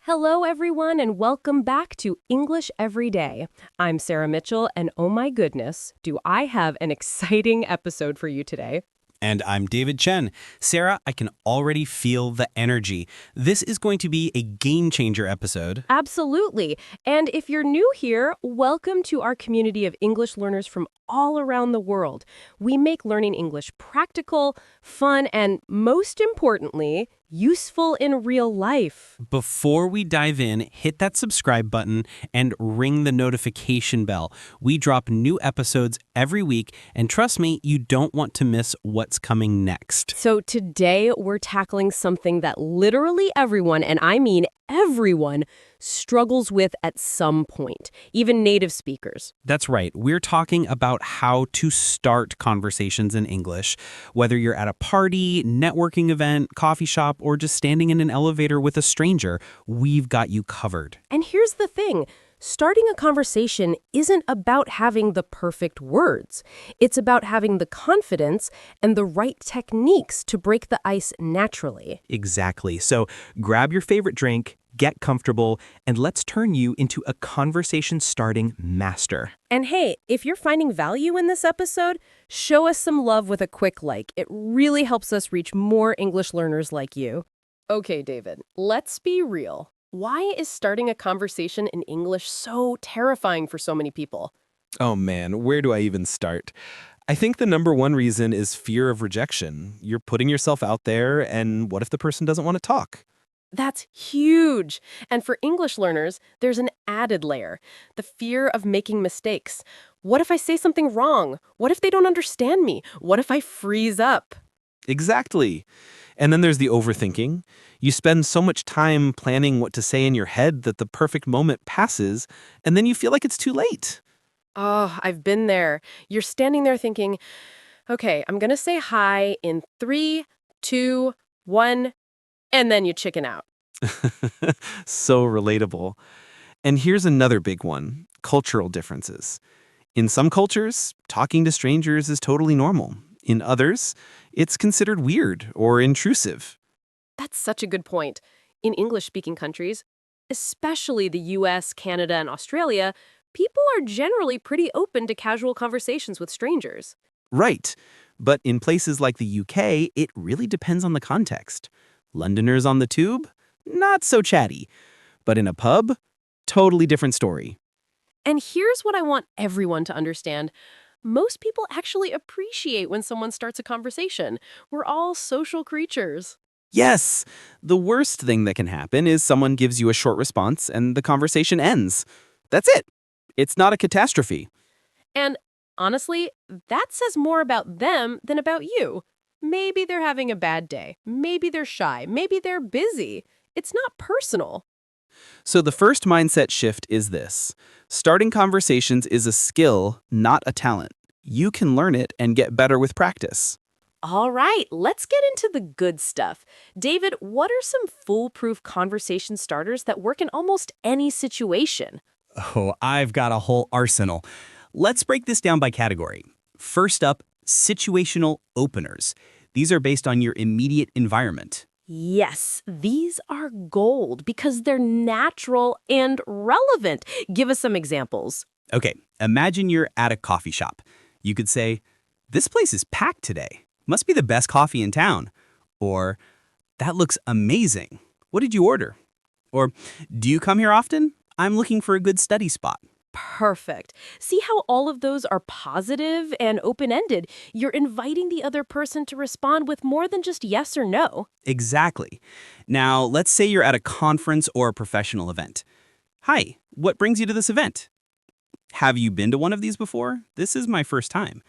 Hello, everyone, and welcome back to English Every Day. I'm Sarah Mitchell, and oh my goodness, do I have an exciting episode for you today. And I'm David Chen. Sarah, I can already feel the energy. This is going to be a game-changer episode. Absolutely. And if you're new here, welcome to our community of English learners from all around the world. We make learning English practical, fun, and most importantly, useful in real life. Before we dive in, hit that subscribe button and ring the notification bell. We drop new episodes every week, and trust me, you don't want to miss what's coming next. So today we're tackling something that literally everyone, and I mean everyone, struggles with at some point, even native speakers. That's right. We're talking about how to start conversations in English. Whether you're at a party, networking event, coffee shop, or just standing in an elevator with a stranger, we've got you covered. And here's the thing. Starting a conversation isn't about having the perfect words. It's about having the confidence and the right techniques to break the ice naturally. Exactly. So grab your favorite drink, get comfortable, and let's turn you into a conversation-starting master. And hey, if you're finding value in this episode, show us some love with a quick like. It really helps us reach more English learners like you. Okay, David, let's be real. Why is starting a conversation in English so terrifying for so many people? Oh man, where do I even start? I think the number one reason is fear of rejection. You're putting yourself out there, and what if the person doesn't want to talk? That's huge. And for English learners, there's an added layer, the fear of making mistakes. What if I say something wrong? What if they don't understand me? What if I freeze up? Exactly. And then there's the overthinking. You spend so much time planning what to say in your head that the perfect moment passes, and then you feel like it's too late. Oh, I've been there. You're standing there thinking, okay, I'm going to say hi in 3, 2, 1, and then you chicken out. So relatable. And here's another big one, cultural differences. In some cultures, talking to strangers is totally normal. In others, it's considered weird or intrusive. That's such a good point. In English-speaking countries, especially the US, Canada, and Australia, people are generally pretty open to casual conversations with strangers. Right. But in places like the UK, it really depends on the context. Londoners on the tube? Not so chatty. But in a pub? Totally different story. And here's what I want everyone to understand. Most people actually appreciate when someone starts a conversation. We're all social creatures. Yes! The worst thing that can happen is someone gives you a short response and the conversation ends. That's it. It's not a catastrophe. And honestly, that says more about them than about you. Maybe they're having a bad day. Maybe they're shy. Maybe they're busy. It's not personal. So the first mindset shift is this. Starting conversations is a skill, not a talent. You can learn it and get better with practice. All right, let's get into the good stuff. David, what are some foolproof conversation starters that work in almost any situation? Oh, I've got a whole arsenal. Let's break this down by category. First up, situational openers. These are based on your immediate environment. Yes, these are gold because they're natural and relevant. Give us some examples. Okay, imagine you're at a coffee shop. You could say, "This place is packed today. Must be the best coffee in town." Or, "That looks amazing. What did you order?" Or, "Do you come here often? I'm looking for a good study spot." Perfect. See how all of those are positive and open-ended? You're inviting the other person to respond with more than just yes or no. Exactly. Now, let's say you're at a conference or a professional event. "Hi, what brings you to this event?" "Have you been to one of these before? This is my first time."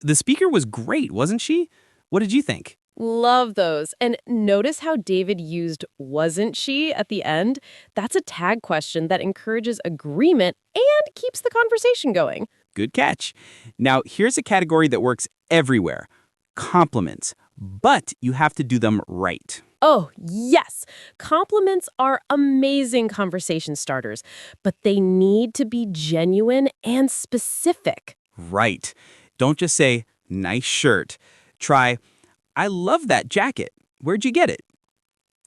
"The speaker was great, wasn't she? What did you think?" Love those. And notice how David used wasn't she at the end? That's a tag question that encourages agreement and keeps the conversation going. Good catch. Now, here's a category that works everywhere. Compliments. But you have to do them right. Oh, yes. Compliments are amazing conversation starters, but they need to be genuine and specific. Right. Don't just say, "Nice shirt." Try, "I love that jacket. Where'd you get it?"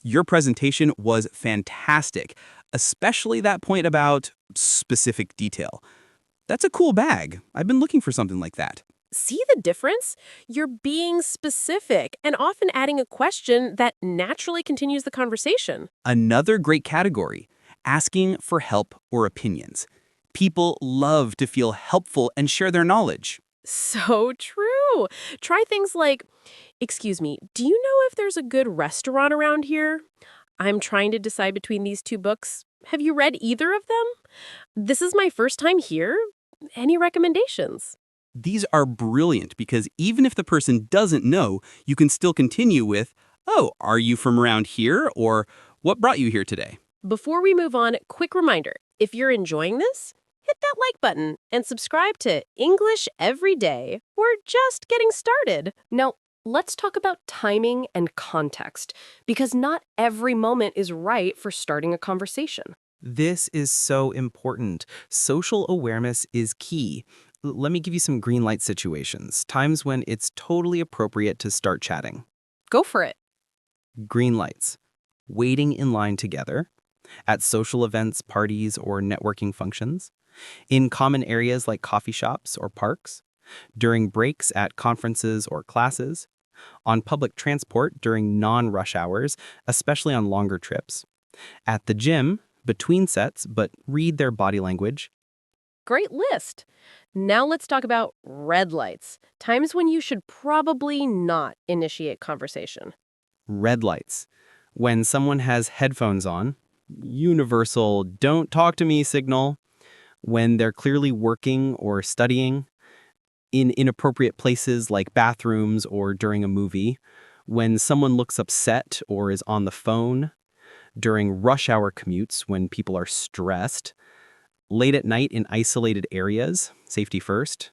Your presentation was fantastic, especially that point about specific detail. That's a cool bag. I've been looking for something like that. See the difference? You're being specific and often adding a question that naturally continues the conversation. Another great category, asking for help or opinions. People love to feel helpful and share their knowledge. So true. Try things like, excuse me, do you know if there's a good restaurant around here? I'm trying to decide between these two books. Have you read either of them? This is my first time here. Any recommendations? These are brilliant because even if the person doesn't know, you can still continue with, oh, are you from around here? Or what brought you here today? Before we move on, quick reminder. If you're enjoying this, hit that like button and subscribe to English Every Day. We're just getting started. Now, let's talk about timing and context, because not every moment is right for starting a conversation. This is so important. Social awareness is key. Let me give you some green light situations, times when it's totally appropriate to start chatting. Go for it. Green lights. Waiting in line together. At social events, parties, or networking functions. In common areas like coffee shops or parks. During breaks at conferences or classes. On public transport during non-rush hours, especially on longer trips. At the gym, between sets, but read their body language. Great list. Now let's talk about red lights, times when you should probably not initiate conversation. Red lights. When someone has headphones on, universal don't talk to me signal. When they're clearly working or studying, in inappropriate places like bathrooms or during a movie, when someone looks upset or is on the phone, during rush hour commutes when people are stressed, late at night in isolated areas, safety first.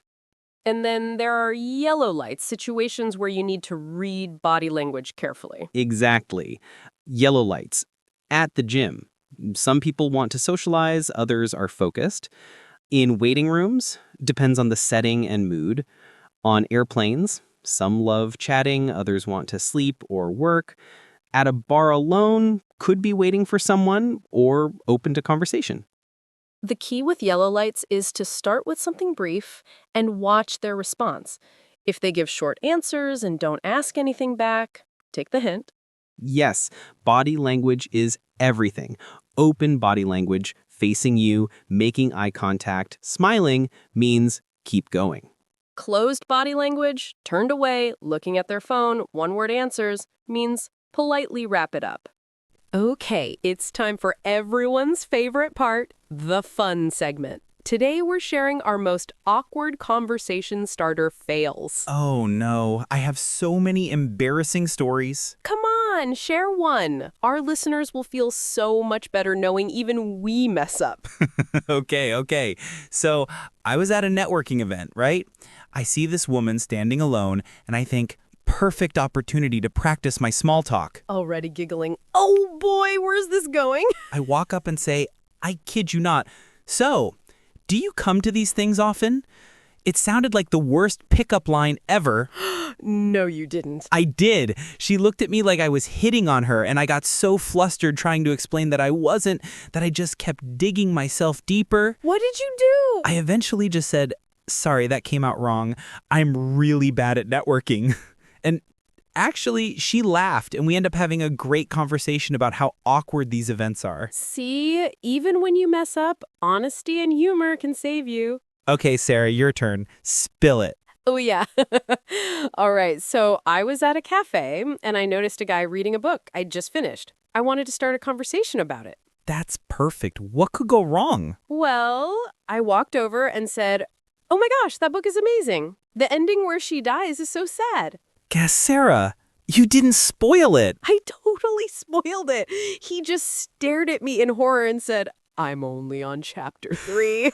And then there are yellow lights, situations where you need to read body language carefully. Exactly. Yellow lights. At the gym. Some people want to socialize, others are focused. In waiting rooms, depends on the setting and mood. On airplanes, some love chatting, others want to sleep or work. At a bar alone, could be waiting for someone or open to conversation. The key with yellow lights is to start with something brief and watch their response. If they give short answers and don't ask anything back, take the hint. Yes, body language is everything. Open body language, facing you, making eye contact, smiling means keep going. Closed body language, turned away, looking at their phone, one-word answers, means politely wrap it up. Okay, it's time for everyone's favorite part, the fun segment. Today we're sharing our most awkward conversation starter fails. Oh no, I have so many embarrassing stories. Come on, share one. Our listeners will feel so much better knowing even we mess up. Okay. So I was at a networking event, right? I see this woman standing alone, and I think, perfect opportunity to practice my small talk. Already giggling. Oh boy, where's this going? I walk up and say, I kid you not, so, do you come to these things often? It sounded like the worst pickup line ever. No, you didn't. I did. She looked at me like I was hitting on her, and I got so flustered trying to explain that I wasn't, that I just kept digging myself deeper. What did you do? I eventually just said, sorry, that came out wrong. I'm really bad at networking. And actually, she laughed, and we end up having a great conversation about how awkward these events are. See, even when you mess up, honesty and humor can save you. Okay, Sarah, your turn. Spill it. Oh, yeah. All right, so I was at a cafe, and I noticed a guy reading a book I'd just finished. I wanted to start a conversation about it. That's perfect. What could go wrong? Well, I walked over and said, oh my gosh, that book is amazing. The ending where she dies is so sad. Guess, Sarah, you didn't spoil it. I totally spoiled it. He just stared at me in horror and said, I'm only on chapter 3.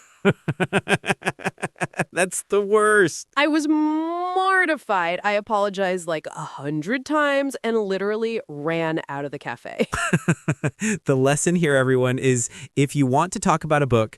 That's the worst. I was mortified. I apologized like 100 times and literally ran out of the cafe. The lesson here, everyone, is if you want to talk about a book,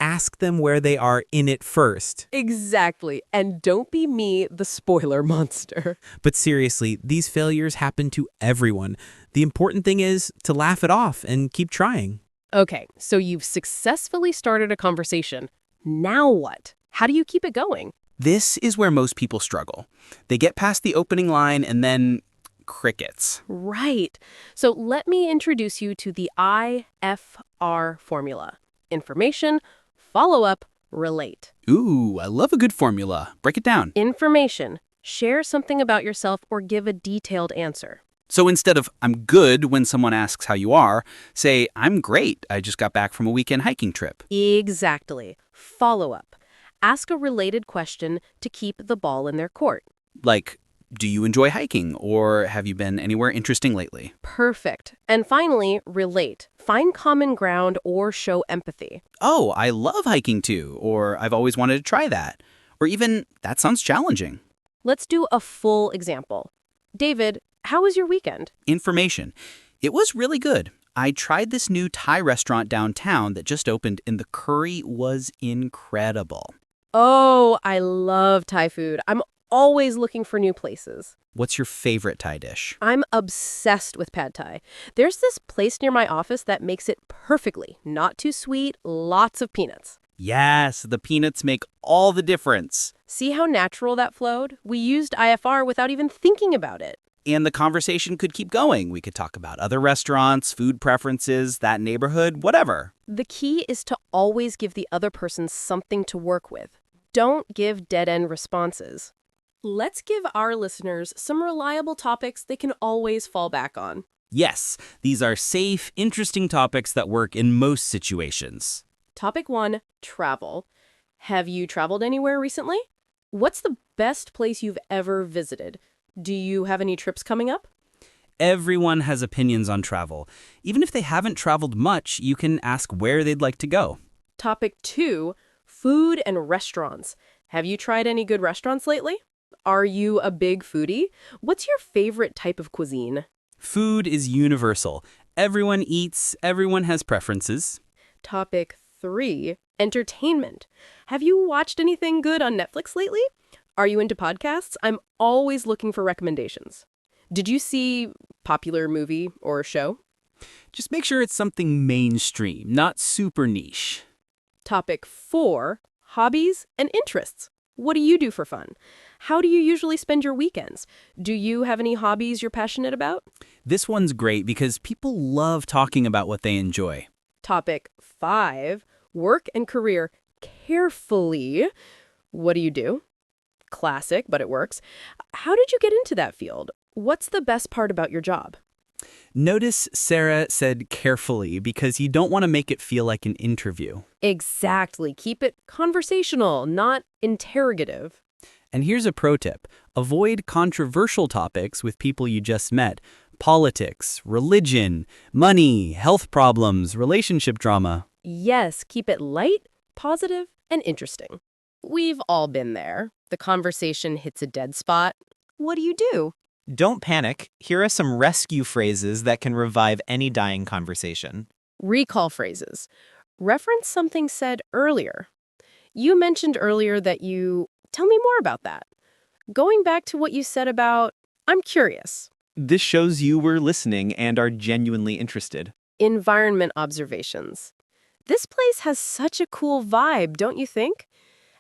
ask them where they are in it first. Exactly. And don't be me, the spoiler monster. But seriously, these failures happen to everyone. The important thing is to laugh it off and keep trying. Okay, so you've successfully started a conversation. Now what? How do you keep it going? This is where most people struggle. They get past the opening line and then crickets. Right. So let me introduce you to the IFR formula. Information, follow up, relate. Ooh, I love a good formula. Break it down. Information, share something about yourself or give a detailed answer. So instead of I'm good when someone asks how you are, say I'm great. I just got back from a weekend hiking trip. Exactly. Follow up. Ask a related question to keep the ball in their court. Like, do you enjoy hiking or have you been anywhere interesting lately? Perfect. And finally, relate. Find common ground or show empathy. Oh, I love hiking too, or I've always wanted to try that. Or even, that sounds challenging. Let's do a full example. David, how was your weekend? Information. It was really good. I tried this new Thai restaurant downtown that just opened and the curry was incredible. Oh, I love Thai food. I'm always looking for new places. What's your favorite Thai dish? I'm obsessed with pad thai. There's this place near my office that makes it perfectly. Not too sweet, lots of peanuts. Yes, the peanuts make all the difference. See how natural that flowed? We used IFR without even thinking about it. And the conversation could keep going. We could talk about other restaurants, food preferences, that neighborhood, whatever. The key is to always give the other person something to work with. Don't give dead-end responses. Let's give our listeners some reliable topics they can always fall back on. Yes, these are safe, interesting topics that work in most situations. Topic 1, travel. Have you traveled anywhere recently? What's the best place you've ever visited? Do you have any trips coming up? Everyone has opinions on travel. Even if they haven't traveled much, you can ask where they'd like to go. Topic 2, food and restaurants. Have you tried any good restaurants lately? Are you a big foodie? What's your favorite type of cuisine? Food is universal. Everyone eats, everyone has preferences. Topic 3, entertainment. Have you watched anything good on Netflix lately? Are you into podcasts? I'm always looking for recommendations. Did you see popular movie or show? Just make sure it's something mainstream, not super niche. Topic 4, hobbies and interests. What do you do for fun? How do you usually spend your weekends? Do you have any hobbies you're passionate about? This one's great because people love talking about what they enjoy. Topic 5, work and career carefully. What do you do? Classic, but it works. How did you get into that field? What's the best part about your job? Notice Sarah said carefully because you don't want to make it feel like an interview. Exactly. Keep it conversational, not interrogative. And here's a pro tip. Avoid controversial topics with people you just met. Politics, religion, money, health problems, relationship drama. Yes, keep it light, positive, and interesting. We've all been there. The conversation hits a dead spot. What do you do? Don't panic. Here are some rescue phrases that can revive any dying conversation. Recall phrases. Reference something said earlier. You mentioned earlier that you... Tell me more about that. Going back to what you said about, I'm curious. This shows you were listening and are genuinely interested. Environment observations. This place has such a cool vibe, don't you think?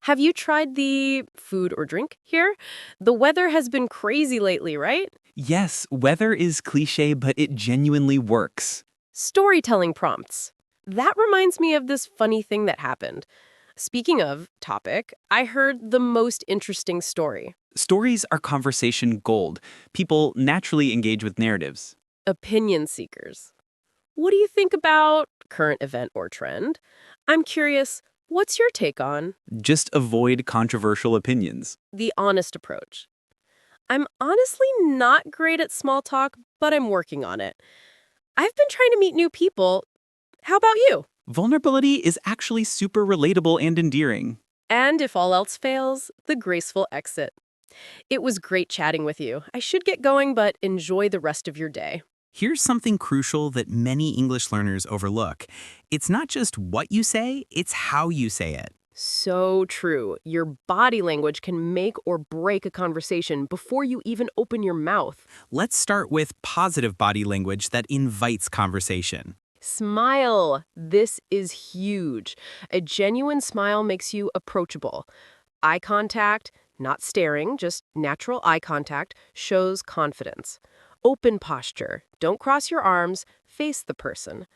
Have you tried the food or drink here? The weather has been crazy lately, right? Yes, weather is cliche, but it genuinely works. Storytelling prompts. That reminds me of this funny thing that happened. Speaking of topic, I heard the most interesting story. Stories are conversation gold. People naturally engage with narratives. Opinion seekers. What do you think about current event or trend? I'm curious, what's your take on Just avoid controversial opinions. the honest approach? I'm honestly not great at small talk, but I'm working on it. I've been trying to meet new people. How about you? Vulnerability is actually super relatable and endearing. And if all else fails, the graceful exit. It was great chatting with you. I should get going, but enjoy the rest of your day. Here's something crucial that many English learners overlook. It's not just what you say, it's how you say it. So true. Your body language can make or break a conversation before you even open your mouth. Let's start with positive body language that invites conversation. Smile. This is huge. A genuine smile makes you approachable. Eye contact, not staring, just natural eye contact, shows confidence. Open posture. Don't cross your arms, face the person.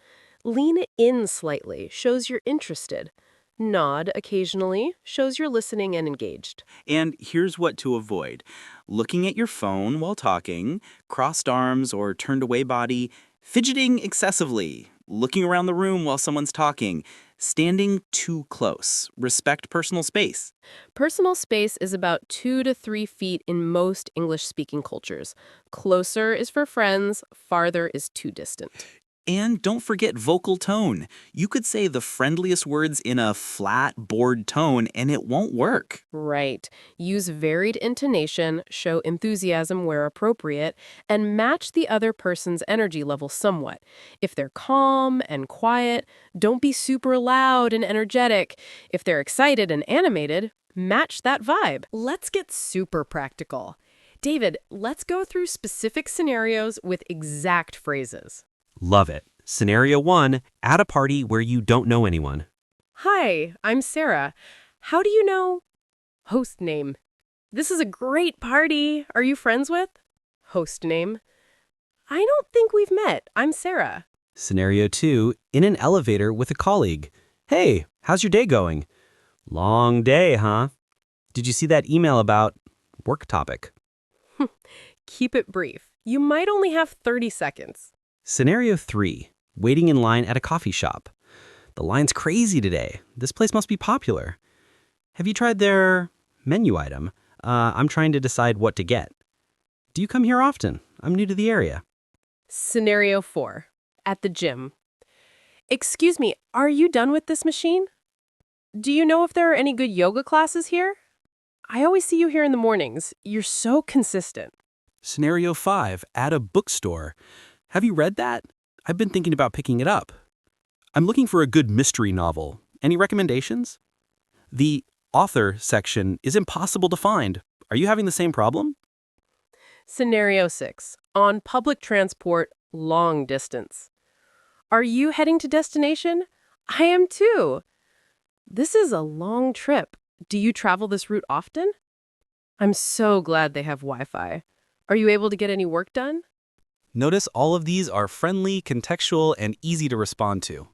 Lean in slightly, shows you're interested. Nod occasionally, shows you're listening and engaged. And here's what to avoid. Looking at your phone while talking, crossed arms or turned away body, fidgeting excessively, looking around the room while someone's talking, standing too close. Respect personal space. Personal space is about 2 to 3 feet in most English-speaking cultures. Closer is for friends, farther is too distant. And don't forget vocal tone. You could say the friendliest words in a flat, bored tone, and it won't work. Right. Use varied intonation, show enthusiasm where appropriate, and match the other person's energy level somewhat. If they're calm and quiet, don't be super loud and energetic. If they're excited and animated, match that vibe. Let's get super practical. David, let's go through specific scenarios with exact phrases. Love it. Scenario 1, at a party where you don't know anyone. Hi, I'm Sarah. How do you know? Host name. This is a great party. Are you friends with? Host name. I don't think we've met. I'm Sarah. Scenario 2, in an elevator with a colleague. Hey, how's your day going? Long day, huh? Did you see that email about work topic? Keep it brief. You might only have 30 seconds. Scenario 3, waiting in line at a coffee shop. The line's crazy today. This place must be popular. Have you tried their menu item? I'm trying to decide what to get. Do you come here often? I'm new to the area. Scenario 4. At the gym. Excuse me, are you done with this machine? Do you know if there are any good yoga classes here? I always see you here in the mornings. You're so consistent. Scenario 5, at a bookstore. Have you read that? I've been thinking about picking it up. I'm looking for a good mystery novel. Any recommendations? The author section is impossible to find. Are you having the same problem? Scenario 6. On public transport, long distance. Are you heading to destination? I am too. This is a long trip. Do you travel this route often? I'm so glad they have Wi-Fi. Are you able to get any work done? Notice all of these are friendly, contextual, and easy to respond to.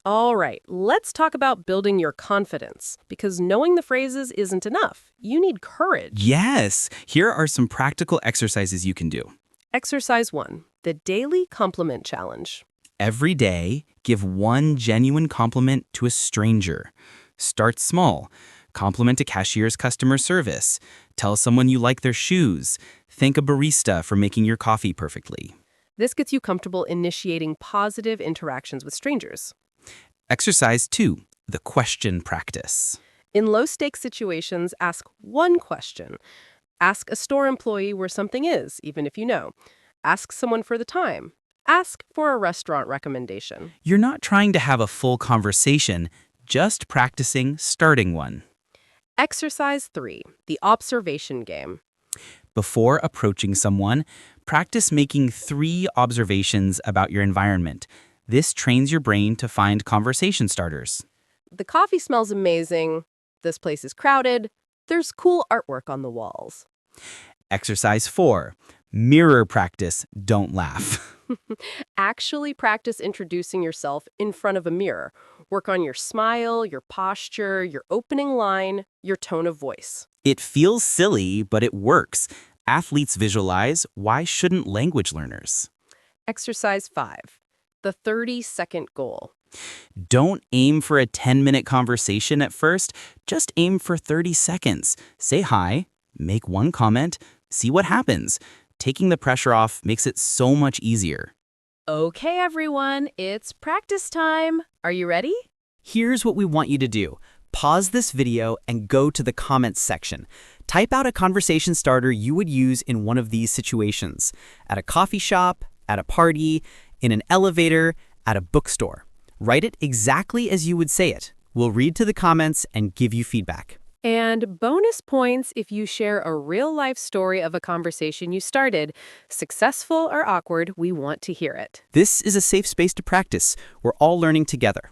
All right, let's talk about building your confidence, because knowing the phrases isn't enough. You need courage. Yes! Here are some practical exercises you can do. Exercise 1, the Daily Compliment Challenge. Every day, give one genuine compliment to a stranger. Start small. Compliment a cashier's customer service. Tell someone you like their shoes. Thank a barista for making your coffee perfectly. This gets you comfortable initiating positive interactions with strangers. Exercise 2, the question practice. In low-stakes situations, ask one question. Ask a store employee where something is, even if you know. Ask someone for the time. Ask for a restaurant recommendation. You're not trying to have a full conversation, just practicing starting one. Exercise 3, the observation game. Before approaching someone, practice making 3 observations about your environment. This trains your brain to find conversation starters. The coffee smells amazing. This place is crowded. There's cool artwork on the walls. Exercise 4, mirror practice, don't laugh. Actually practice introducing yourself in front of a mirror. Work on your smile, your posture, your opening line, your tone of voice. It feels silly, but it works. Athletes visualize, why shouldn't language learners? Exercise 5, the 30-second goal. Don't aim for a 10-minute conversation at first, just aim for 30 seconds. Say hi, make one comment, see what happens. Taking the pressure off makes it so much easier. Okay, everyone, it's practice time. Are you ready? Here's what we want you to do. Pause this video and go to the comments section. Type out a conversation starter you would use in one of these situations. At a coffee shop, at a party, in an elevator, at a bookstore. Write it exactly as you would say it. We'll read to the comments and give you feedback. And bonus points if you share a real-life story of a conversation you started. Successful or awkward, we want to hear it. This is a safe space to practice. We're all learning together.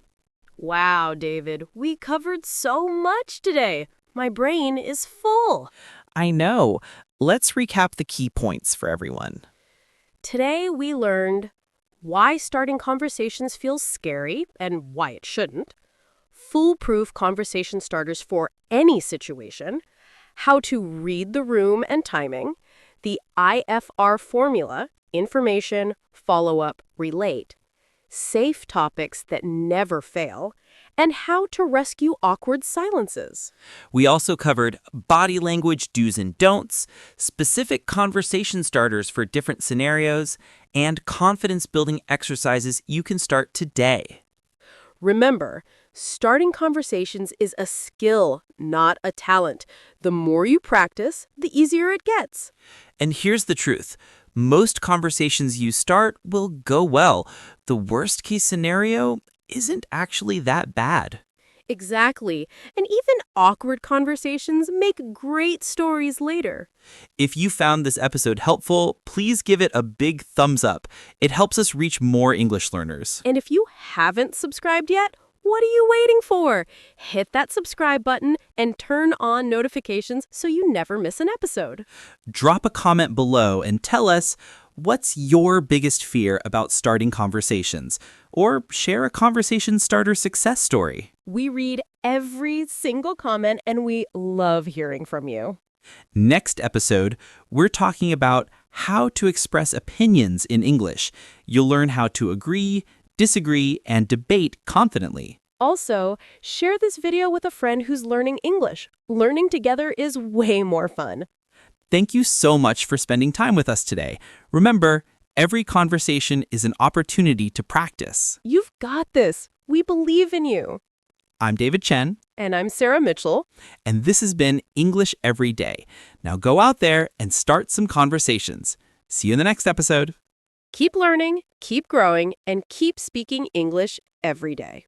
Wow, David, we covered so much today. My brain is full. I know. Let's recap the key points for everyone. Today we learned why starting conversations feels scary and why it shouldn't, foolproof conversation starters for any situation, how to read the room and timing, the IFR formula, information, follow-up, relate, safe topics that never fail, and how to rescue awkward silences. We also covered body language do's and don'ts, specific conversation starters for different scenarios, and confidence-building exercises you can start today. Remember, starting conversations is a skill, not a talent. The more you practice, the easier it gets. And here's the truth. Most conversations you start will go well. The worst-case scenario isn't actually that bad. Exactly. And even awkward conversations make great stories later. If you found this episode helpful, please give it a big thumbs up. It helps us reach more English learners. And if you haven't subscribed yet, what are you waiting for? Hit that subscribe button and turn on notifications so you never miss an episode. Drop a comment below and tell us what's your biggest fear about starting conversations, or share a conversation starter success story. We read every single comment and we love hearing from you. Next episode, we're talking about how to express opinions in English. You'll learn how to agree, disagree, and debate confidently. Also, share this video with a friend who's learning English. Learning together is way more fun. Thank you so much for spending time with us today. Remember, every conversation is an opportunity to practice. You've got this. We believe in you. I'm David Chen, And I'm Sarah Mitchell. and this has been English Every Day. Now go out there and start some conversations. See you in the next episode. Keep learning, keep growing, and keep speaking English every day.